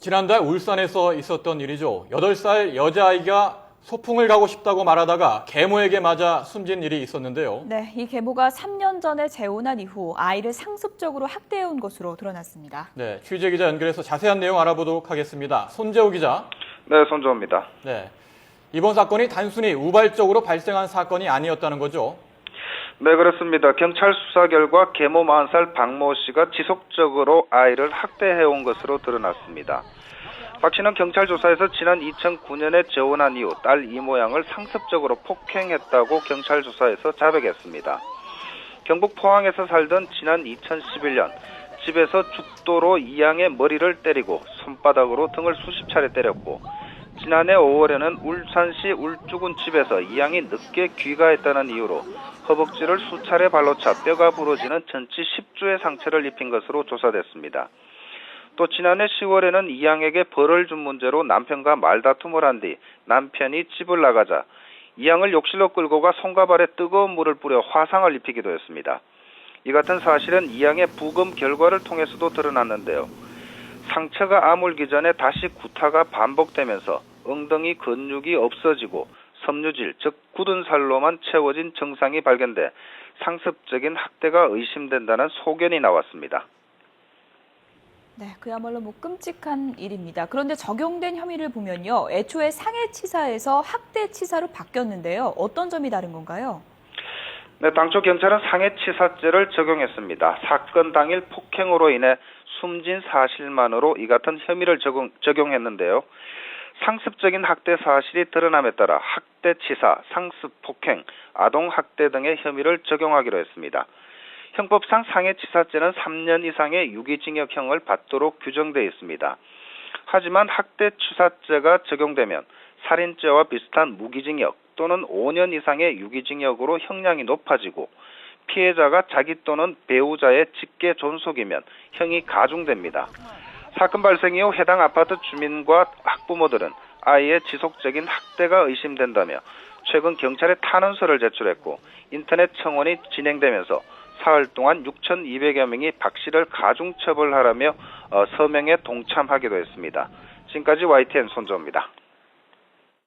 지난달 울산에서 있었던 일이죠. 8살 여자아이가 소풍을 가고 싶다고 말하다가 계모에게 맞아 숨진 일이 있었는데요. 네, 이 계모가 3년 전에 재혼한 이후 아이를 상습적으로 학대해온 것으로 드러났습니다. 네, 취재기자 연결해서 자세한 내용 알아보도록 하겠습니다. 손재호 기자. 네, 손재호입니다. 네, 이번 사건이 단순히 우발적으로 발생한 사건이 아니었다는 거죠. 네, 그렇습니다. 경찰 수사 결과 계모 40살 박모 씨가 지속적으로 아이를 학대해온 것으로 드러났습니다. 박 씨는 경찰 조사에서 지난 2009년에 재혼한 이후 딸 이모 양을 상습적으로 폭행했다고 경찰 조사에서 자백했습니다. 경북 포항에서 살던 지난 2011년 집에서 죽도로 이 양의 머리를 때리고 손바닥으로 등을 수십 차례 때렸고, 지난해 5월에는 울산시 울주군 집에서 이 양이 늦게 귀가했다는 이유로 허벅지를 수차례 발로 차 뼈가 부러지는 전치 10주의 상처를 입힌 것으로 조사됐습니다. 또 지난해 10월에는 이 양에게 벌을 준 문제로 남편과 말다툼을 한 뒤 남편이 집을 나가자 이 양을 욕실로 끌고 가 손과 발에 뜨거운 물을 뿌려 화상을 입히기도 했습니다. 이 같은 사실은 이 양의 부검 결과를 통해서도 드러났는데요. 상처가 아물기 전에 다시 구타가 반복되면서 엉덩이 근육이 없어지고 섬유질, 즉 굳은 살로만 채워진 증상이 발견돼 상습적인 학대가 의심된다는 소견이 나왔습니다. 네, 그야말로 끔찍한 일입니다. 그런데 적용된 혐의를 보면요, 애초에 상해치사에서 학대치사로 바뀌었는데요. 어떤 점이 다른 건가요? 네, 당초 경찰은 상해치사죄를 적용했습니다. 사건 당일 폭행으로 인해 숨진 사실만으로 이 같은 혐의를 적용했는데요. 상습적인 학대 사실이 드러남에 따라 학대치사, 상습폭행, 아동학대 등의 혐의를 적용하기로 했습니다. 형법상 상해치사죄는 3년 이상의 유기징역형을 받도록 규정되어 있습니다. 하지만 학대치사죄가 적용되면 살인죄와 비슷한 무기징역 또는 5년 이상의 유기징역으로 형량이 높아지고, 피해자가 자기 또는 배우자의 직계 존속이면 형이 가중됩니다. 사건 발생 이후 해당 아파트 주민과 학부모들은 아이의 지속적인 학대가 의심된다며 최근 경찰에 탄원서를 제출했고, 인터넷 청원이 진행되면서 사흘 동안 6,200여 명이 박 씨를 가중처벌하라며 서명에 동참하기도 했습니다. 지금까지 YTN 손조입니다.